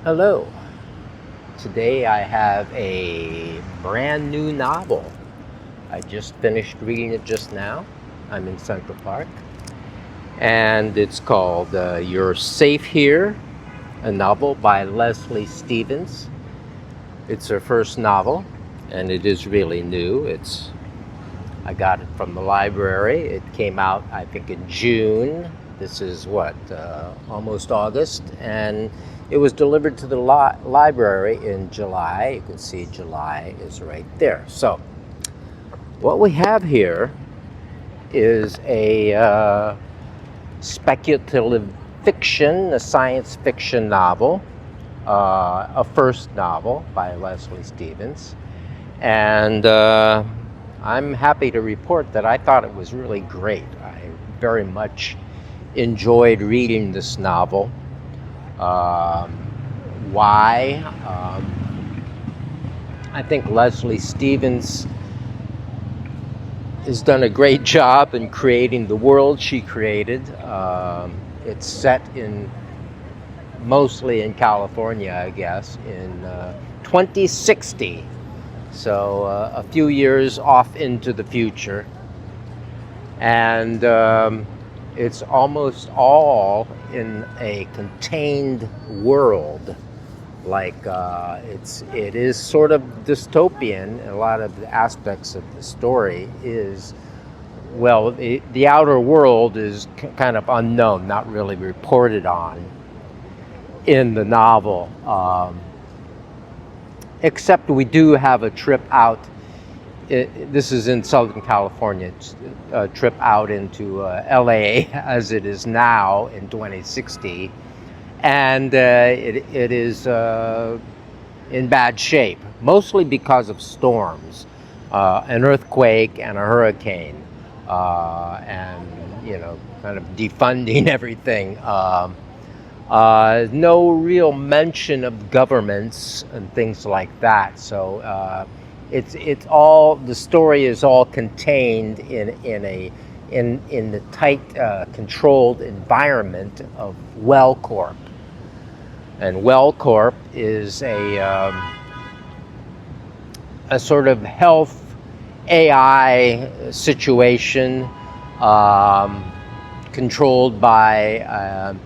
Hello. Today I have a brand new novel. I just finished reading it just now. I'm in Central Park. And it's called You're Safe Here, a novel by Leslie Stevens. It's her first novel, and it is really new. I got it from the library. It came out, I think, in June. This is almost August, and it was delivered to the library in July. You can see July is right there. So, what we have here is a speculative fiction, a science fiction novel, a first novel by Leslie Stevens, and I'm happy to report that I thought it was really great. I very much enjoyed reading this novel. Why? I think Leslie Stevens has done a great job in creating the world she created. It's set mostly in California, I guess, in 2060. So a few years off into the future. And it's almost all in a contained world. It is sort of dystopian. A lot of the aspects of the story is, well, the outer world is kind of unknown, not really reported on in the novel. Except we do have a trip out. This is in Southern California. It's a trip out into LA as it is now in 2060. And it is in bad shape, mostly because of storms, an earthquake and a hurricane, and, kind of defunding everything. No real mention of governments and things like that. So it's all, the story is all contained in the tight, controlled environment of WellCorp. And WellCorp is a sort of health AI situation, controlled by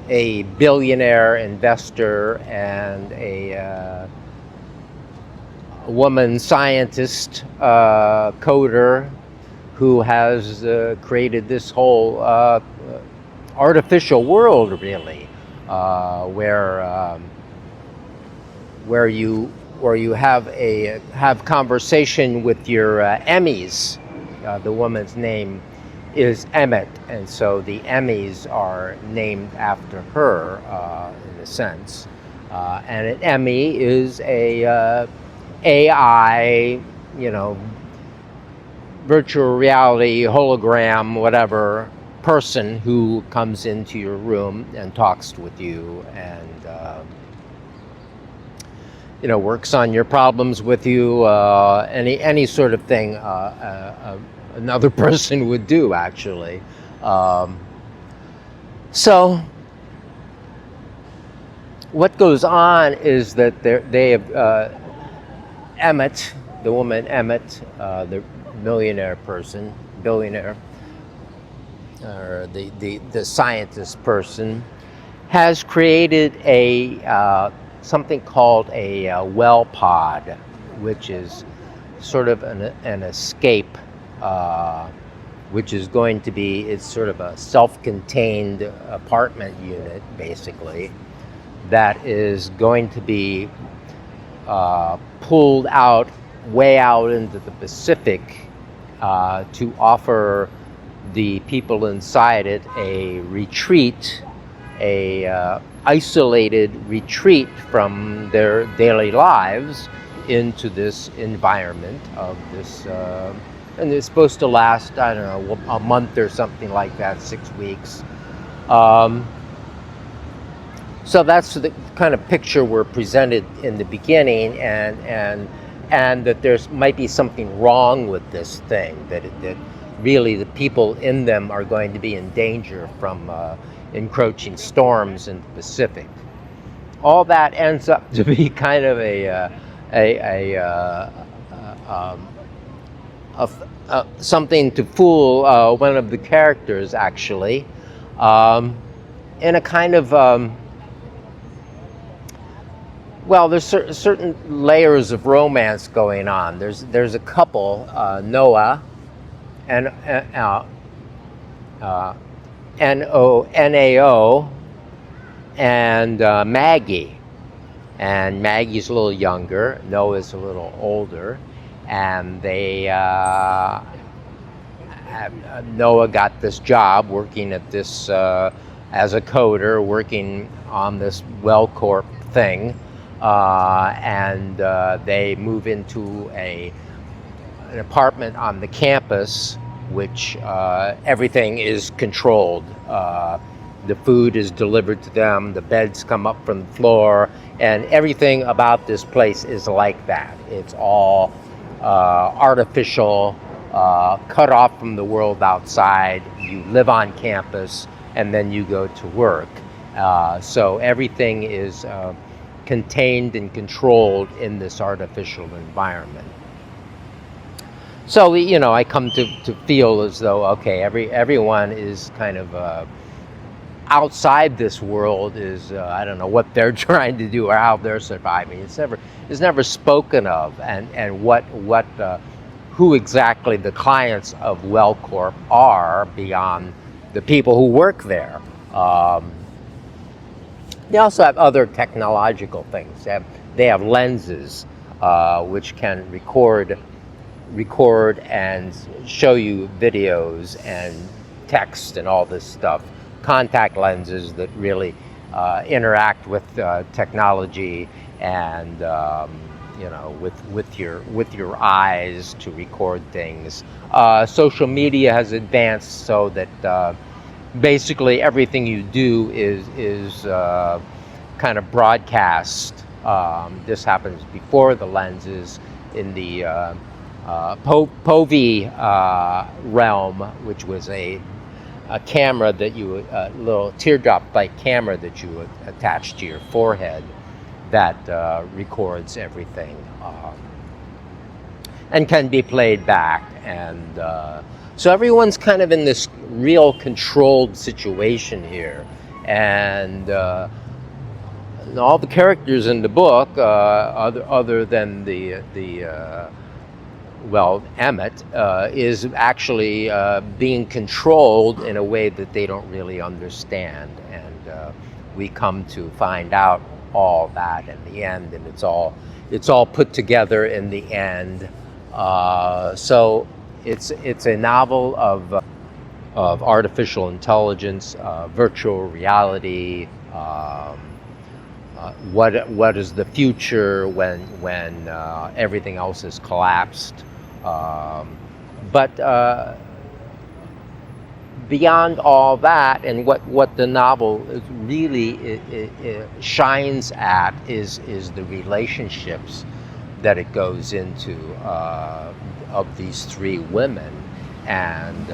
a billionaire investor and a woman scientist, coder, who has created this whole artificial world, really, where you have conversation with your Emmys. The woman's name is Emmett, and so the Emmys are named after her, in a sense. And an Emmy is a AI, virtual reality, hologram, whatever, person who comes into your room and talks with you and works on your problems with you, any sort of thing another person would do, actually. So what goes on is that they have Emmett, the woman Emmett, the billionaire, or the scientist person, has created something called a well pod, which is sort of an escape, which is going to be, it's sort of a self-contained apartment unit, basically, that is going to be pulled out, way out into the Pacific, to offer the people inside it a retreat, a isolated retreat from their daily lives into this environment of this, and it's supposed to last, I don't know, a month or something like that, 6 weeks. So that's the kind of picture we're presented in the beginning, and that there's might be something wrong with this thing, that really the people in them are going to be in danger from encroaching storms in the Pacific. all that ends up to be kind of a, um, something to fool one of the characters, actually, in a kind of well, there's certain layers of romance going on. There's a couple, Noah and Nao and Maggie. And Maggie's a little younger, Noah's a little older, and Noah got this job working at this as a coder, working on this WellCorp thing, and they move into an apartment on the campus, which everything is controlled. The food is delivered to them, the beds come up from the floor, and everything about this place is like that. It's all artificial, cut off from the world outside. You live on campus, and then you go to work. So everything is contained and controlled in this artificial environment. So, I come to feel as though, okay, everyone is kind of outside this world is, I don't know what they're trying to do or how they're surviving. It's never spoken of, and who exactly the clients of WellCorp are beyond the people who work there. They also have other technological things. They have lenses which can record and show you videos and text and all this stuff. Contact lenses that really interact with technology and with your eyes to record things. Social media has advanced so that basically everything you do is kind of broadcast. This happens before the lenses in the POVI realm, which was a camera that a little teardrop-like camera that you would attach to your forehead that records everything and can be played back. And so everyone's kind of in this real controlled situation here. And all the characters in the book, other than Emmett, is actually being controlled in a way that they don't really understand. And we come to find out all that in the end, and it's all put together in the end. So it's a novel of artificial intelligence, virtual reality. What is the future when everything else is collapsed? But beyond all that, and what the novel really it shines at is the relationships that it goes into of these three women, and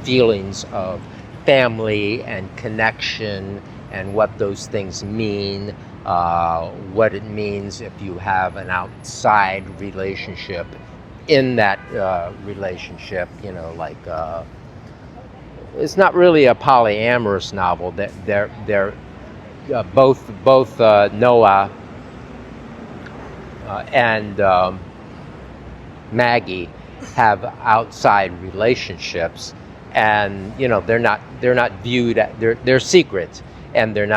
feelings of family and connection, and what those things mean, what it means if you have an outside relationship in that relationship, like it's not really a polyamorous novel. That they're both Noah and Maggie have outside relationships, and they're not viewed. They're secrets, and they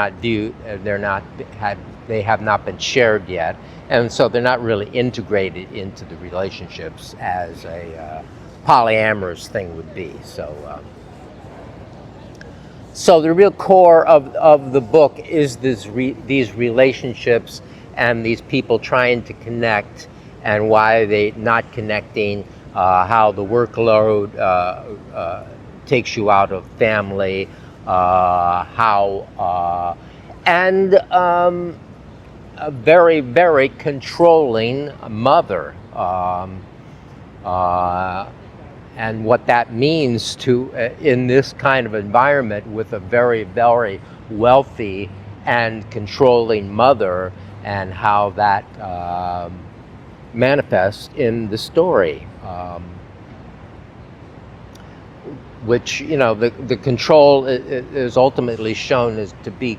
have not been shared yet, and so they're not really integrated into the relationships as a polyamorous thing would be. So the real core of the book is these relationships and these people trying to connect, and why they not connecting, how the workload takes you out of family, and a very, very controlling mother, and what that means to in this kind of environment with a very, very wealthy and controlling mother, and how that manifests in the story. Which, the control is ultimately shown as to be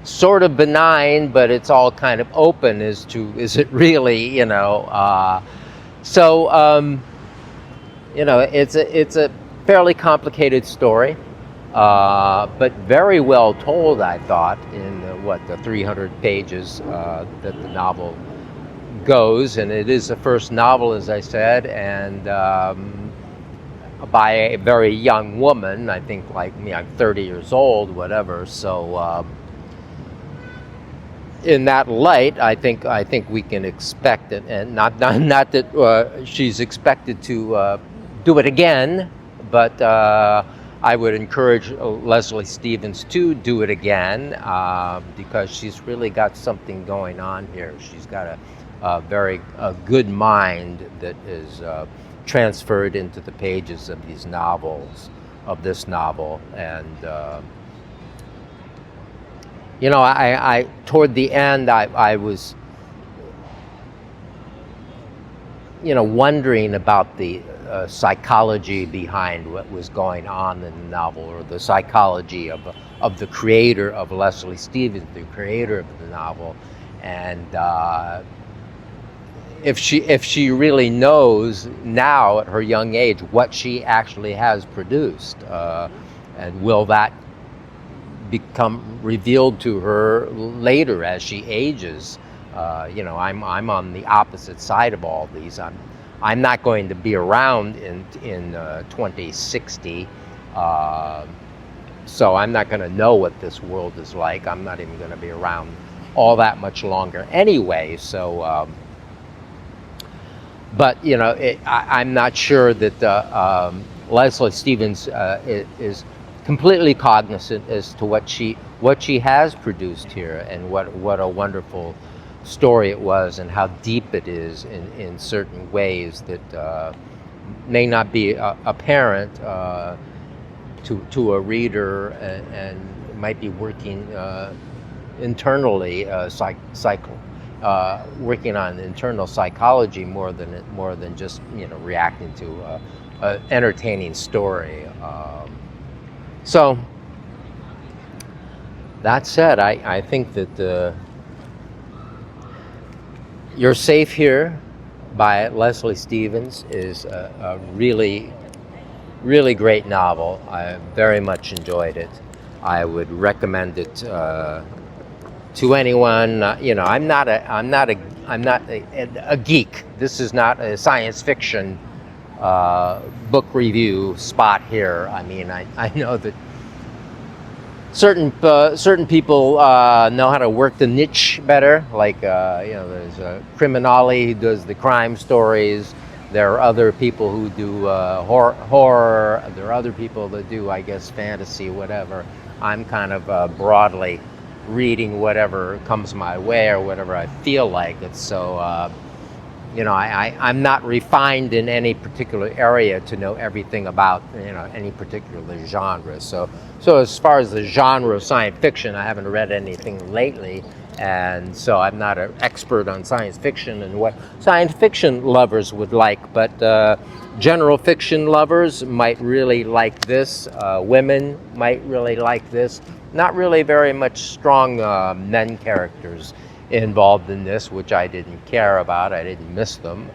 sort of benign, but it's all kind of open as to, is it really, it's a fairly complicated story, but very well told, I thought, in the 300 pages that the novel goes. And it is the first novel, as I said, and by a very young woman. I think, like me, I'm 30 years old, whatever. So in that light, I think we can expect it, and not that she's expected to do it again, but I would encourage Leslie Stevens to do it again, because she's really got something going on here. She's got a very good mind that is transferred into the pages of this novel. And I toward the end, I was wondering about the psychology behind what was going on in the novel, or the psychology of the creator of Leslie Stevens, the creator of the novel, and if she really knows now at her young age what she actually has produced, and will that become revealed to her later as she ages. I'm on the opposite side of all these. I'm not going to be around in 2060, so I'm not going to know what this world is like. I'm not even going to be around all that much longer anyway. So, but I'm not sure that Leslie Stevens is completely cognizant as to what she has produced here, and what a wonderful story it was, and how deep it is in certain ways that may not be apparent to a reader, and might be working internally, working on internal psychology more than just reacting to an entertaining story. So that said, I think that You're Safe Here by Leslie Stevens is a really, really great novel. I very much enjoyed it. I would recommend it to anyone. I'm not a geek. This is not a science fiction book review spot here. I mean, I know that certain people know how to work the niche better. Like there's Criminale who does the crime stories. There are other people who do horror. There are other people that do, I guess, fantasy, whatever. I'm kind of broadly reading whatever comes my way or whatever I feel like it. So I'm not refined in any particular area to know everything about any particular genre. So as far as the genre of science fiction, I haven't read anything lately, and so I'm not an expert on science fiction and what science fiction lovers would like. But general fiction lovers might really like this. Women might really like this. Not really very much strong men characters involved in this, which I didn't care about. I didn't miss them,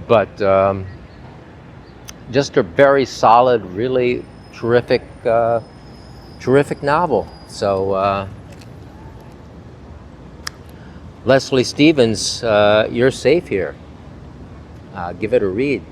but just a very solid, really terrific novel. So Leslie Stevens, You're Safe Here. Give it a read.